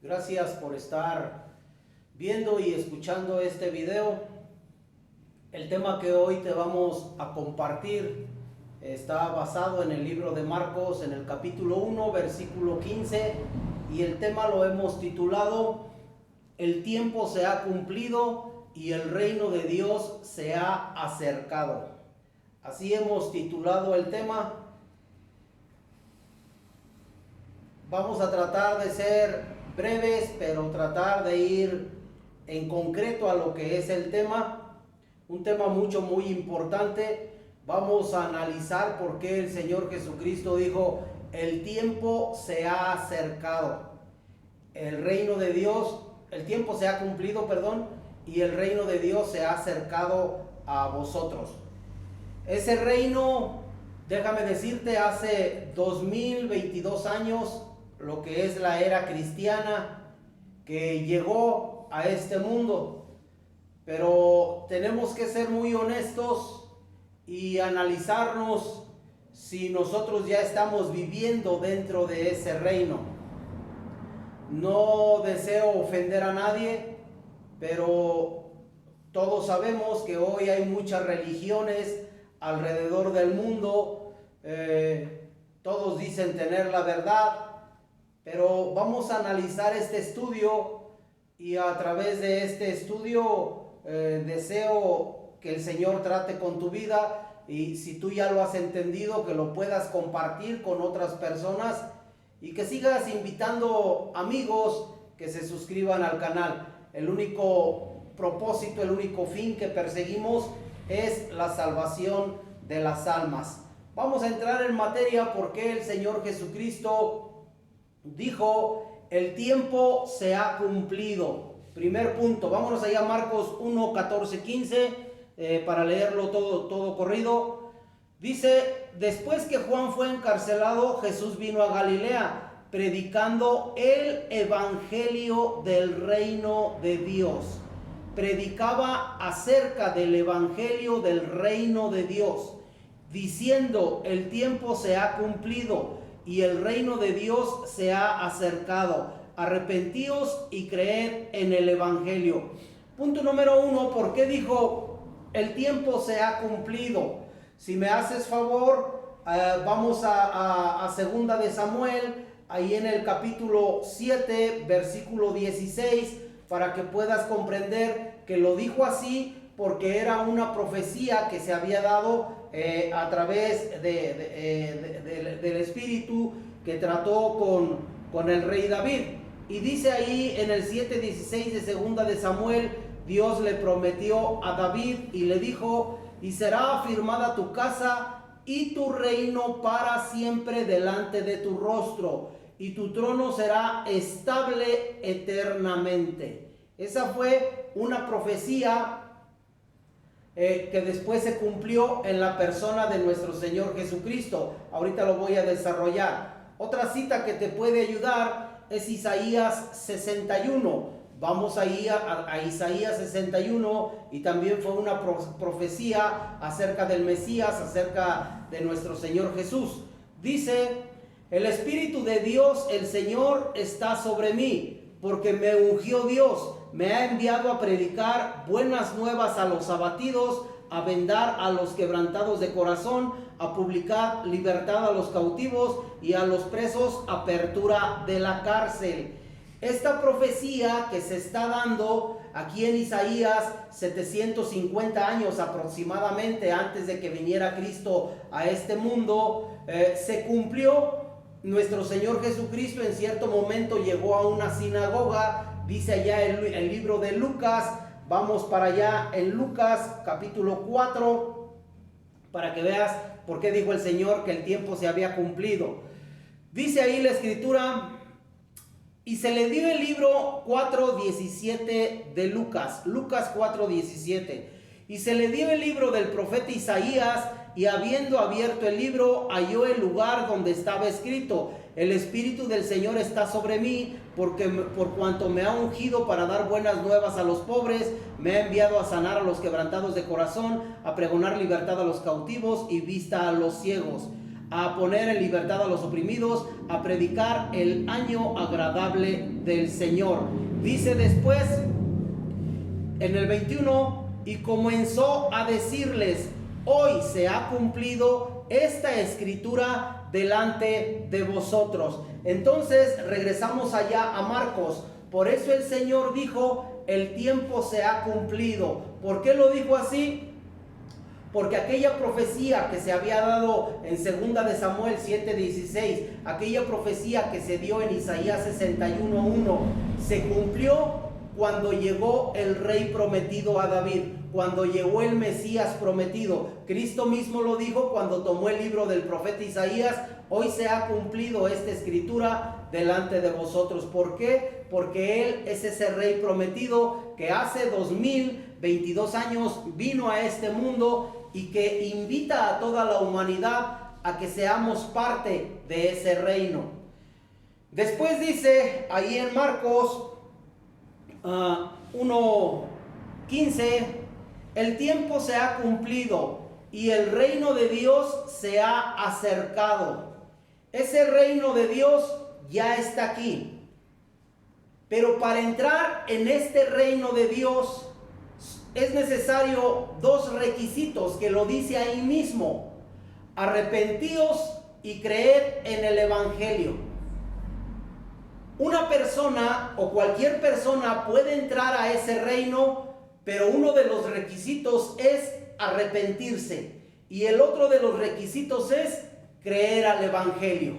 Gracias por estar viendo y escuchando este video. El tema que hoy te vamos a compartir está basado en el libro de Marcos, en el capítulo 1, versículo 15, y el tema lo hemos titulado El tiempo se ha cumplido y el reino de Dios se ha acercado. Así hemos titulado el tema. Vamos a tratar de ser breves, pero tratar de ir en concreto a lo que es el tema. Un tema muy importante. Vamos a analizar por qué el Señor Jesucristo dijo: el tiempo se ha acercado. El reino de Dios, el tiempo se ha cumplido, y el reino de Dios se ha acercado a vosotros. Ese reino, déjame decirte, hace 2022 años, lo que es la era cristiana, que llegó a este mundo. Pero tenemos que ser muy honestos y analizarnos si nosotros ya estamos viviendo dentro de ese reino. No deseo ofender a nadie, pero todos sabemos que hoy hay muchas religiones alrededor del mundo. Todos dicen tener la verdad, pero vamos a analizar este estudio, y a través de este estudio deseo que el Señor trate con tu vida, y si tú ya lo has entendido, que lo puedas compartir con otras personas y que sigas invitando amigos que se suscriban al canal. El único propósito, el único fin que perseguimos es la salvación de las almas. Vamos a entrar en materia porque el Señor Jesucristo dijo: el tiempo se ha cumplido. Primer punto, vámonos allá a Marcos 1, 14, 15 para leerlo todo corrido. Dice: después que Juan fue encarcelado, Jesús vino a Galilea predicando el evangelio del reino de Dios. Predicaba acerca del evangelio del reino de Dios, diciendo: el tiempo se ha cumplido y el reino de Dios se ha acercado. Arrepentíos y creed en el evangelio. Punto número 1, ¿por qué dijo el tiempo se ha cumplido? Si me haces favor, vamos a segunda de Samuel, ahí en el capítulo 7, versículo 16, para que puedas comprender que lo dijo así porque era una profecía que se había dado a través del Espíritu que trató con el rey David. Y dice ahí en el 7:16 de segunda de Samuel: Dios le prometió a David y le dijo: y será afirmada tu casa y tu reino para siempre delante de tu rostro, y tu trono será estable eternamente. Esa fue una profecía que después se cumplió en la persona de nuestro Señor Jesucristo. Ahorita lo voy a desarrollar. Otra cita que te puede ayudar es Isaías 61. Vamos ahí a Isaías 61, y también fue una profecía acerca del Mesías, acerca de nuestro Señor Jesús. Dice: el Espíritu de Dios, el Señor, está sobre mí, porque me ungió Dios, me ha enviado a predicar buenas nuevas a los abatidos, a vendar a los quebrantados de corazón, a publicar libertad a los cautivos y a los presos apertura de la cárcel. Esta profecía que se está dando aquí en Isaías, 750 años aproximadamente antes de que viniera Cristo a este mundo, se cumplió. Nuestro Señor Jesucristo en cierto momento llegó a una sinagoga. Dice allá el libro de Lucas. Vamos para allá en Lucas capítulo 4 para que veas por qué dijo el Señor que el tiempo se había cumplido. Dice ahí la escritura: y se le dio el libro 4:17 de Lucas 4:17. Y se le dio el libro del profeta Isaías, y habiendo abierto el libro, halló el lugar donde estaba escrito: el Espíritu del Señor está sobre mí, por cuanto me ha ungido para dar buenas nuevas a los pobres, me ha enviado a sanar a los quebrantados de corazón, a pregonar libertad a los cautivos y vista a los ciegos, a poner en libertad a los oprimidos, a predicar el año agradable del Señor. Dice después, en el 21, y comenzó a decirles: hoy se ha cumplido esta escritura delante de vosotros. Entonces regresamos allá a Marcos. Por eso el Señor dijo: el tiempo se ha cumplido. ¿Por qué lo dijo así? Porque aquella profecía que se había dado en 2 de Samuel 7:16, aquella profecía que se dio en Isaías 61:1, se cumplió cuando llegó el rey prometido a David, cuando llegó el Mesías prometido. Cristo mismo lo dijo cuando tomó el libro del profeta Isaías: hoy se ha cumplido esta escritura delante de vosotros. ¿Por qué? Porque Él es ese rey prometido que hace 2022 años vino a este mundo y que invita a toda la humanidad a que seamos parte de ese reino. Después dice ahí en Marcos 1:15, el tiempo se ha cumplido y el reino de Dios se ha acercado. Ese reino de Dios ya está aquí. Pero para entrar en este reino de Dios es necesario dos requisitos que lo dice ahí mismo: arrepentíos y creed en el Evangelio. Una persona o cualquier persona puede entrar a ese reino, pero uno de los requisitos es arrepentirse y el otro de los requisitos es creer al Evangelio,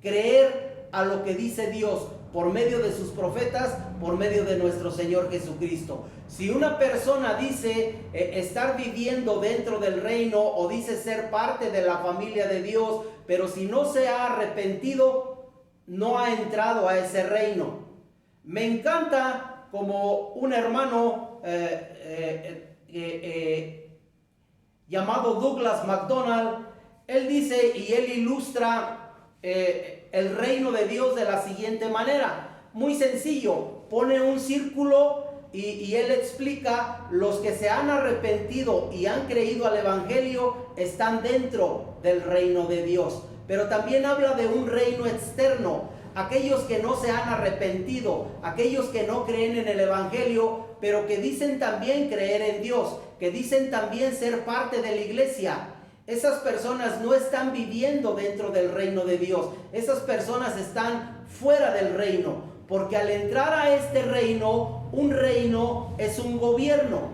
creer a lo que dice Dios por medio de sus profetas, por medio de nuestro Señor Jesucristo. Si una persona dice estar viviendo dentro del reino o dice ser parte de la familia de Dios, pero si no se ha arrepentido, no ha entrado a ese reino. Me encanta como un hermano llamado Douglas MacDonald, él dice y él ilustra el reino de Dios de la siguiente manera. Muy sencillo, pone un círculo y él explica: los que se han arrepentido y han creído al Evangelio están dentro del reino de Dios. Pero también habla de un reino externo, aquellos que no se han arrepentido, aquellos que no creen en el Evangelio, pero que dicen también creer en Dios, que dicen también ser parte de la iglesia. Esas personas no están viviendo dentro del reino de Dios. Esas personas están fuera del reino, porque al entrar a este reino, un reino es un gobierno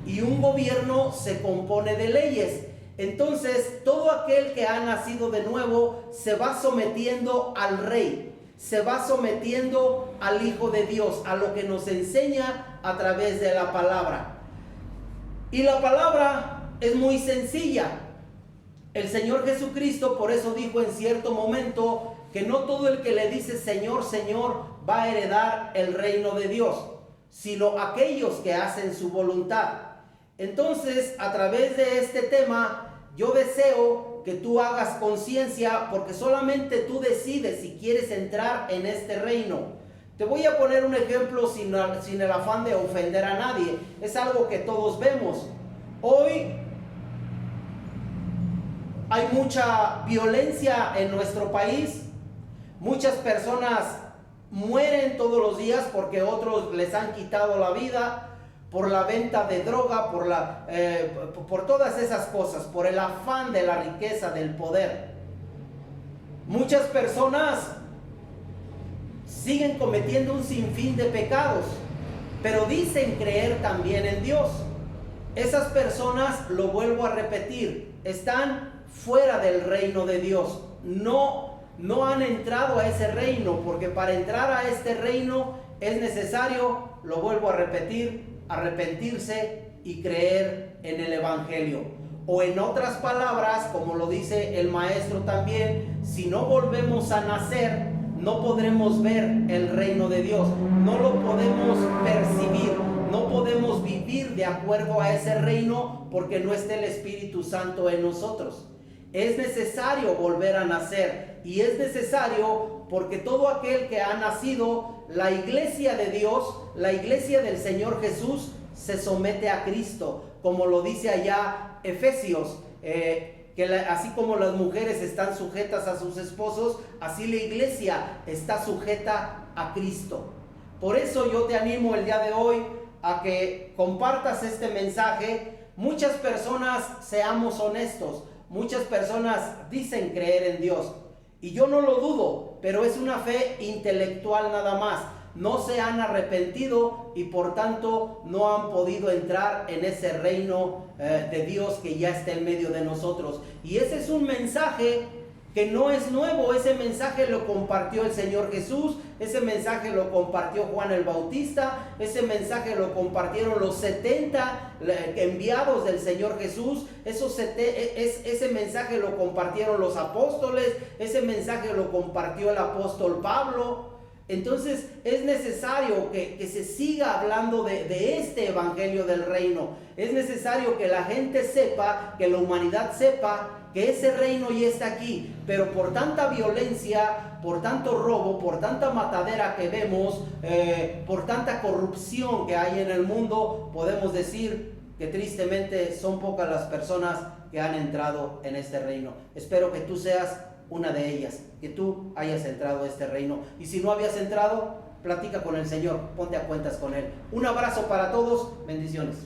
y un gobierno se compone de leyes. Entonces todo aquel que ha nacido de nuevo se va sometiendo al rey, se va sometiendo al Hijo de Dios, a lo que nos enseña a través de la palabra. Y la palabra es muy sencilla. El Señor Jesucristo por eso dijo en cierto momento que no todo el que le dice Señor, Señor va a heredar el reino de Dios, sino aquellos que hacen su voluntad. Entonces, a través de este tema, yo deseo que tú hagas conciencia, porque solamente tú decides si quieres entrar en este reino. Te voy a poner un ejemplo sin el afán de ofender a nadie. Es algo que todos vemos. Hoy hay mucha violencia en nuestro país. Muchas personas mueren todos los días porque otros les han quitado la vida, por la venta de droga, por todas esas cosas, por el afán de la riqueza, del poder. Muchas personas siguen cometiendo un sinfín de pecados, pero dicen creer también en Dios. Esas personas, lo vuelvo a repetir, están fuera del reino de Dios. No han entrado a ese reino, porque para entrar a este reino es necesario, lo vuelvo a repetir, arrepentirse y creer en el Evangelio. O en otras palabras, como lo dice el maestro también, si no volvemos a nacer, no podremos ver el reino de Dios, no lo podemos percibir, no podemos vivir de acuerdo a ese reino, porque no está el Espíritu Santo en nosotros. Es necesario volver a nacer, y es necesario porque todo aquel que ha nacido, la iglesia de Dios, la iglesia del Señor Jesús, se somete a Cristo, como lo dice allá Efesios. así como las mujeres están sujetas a sus esposos, así la iglesia está sujeta a Cristo. Por eso yo te animo el día de hoy a que compartas este mensaje. Muchas personas, seamos honestos, muchas personas dicen creer en Dios, y yo no lo dudo, pero es una fe intelectual nada más. No se han arrepentido y por tanto no han podido entrar en ese reino de Dios que ya está en medio de nosotros. Y ese es un mensaje que no es nuevo. Ese mensaje lo compartió el Señor Jesús, ese mensaje lo compartió Juan el Bautista, ese mensaje lo compartieron los 70 enviados del Señor Jesús, ese mensaje lo compartieron los apóstoles, ese mensaje lo compartió el apóstol Pablo. Entonces es necesario que se siga hablando de este evangelio del reino. Es necesario que la gente sepa, que la humanidad sepa que ese reino ya está aquí, pero por tanta violencia, por tanto robo, por tanta matadera que vemos, por tanta corrupción que hay en el mundo, podemos decir que tristemente son pocas las personas que han entrado en este reino. Espero que tú seas una de ellas, que tú hayas entrado a este reino. Y si no habías entrado, platica con el Señor, ponte a cuentas con Él. Un abrazo para todos, bendiciones.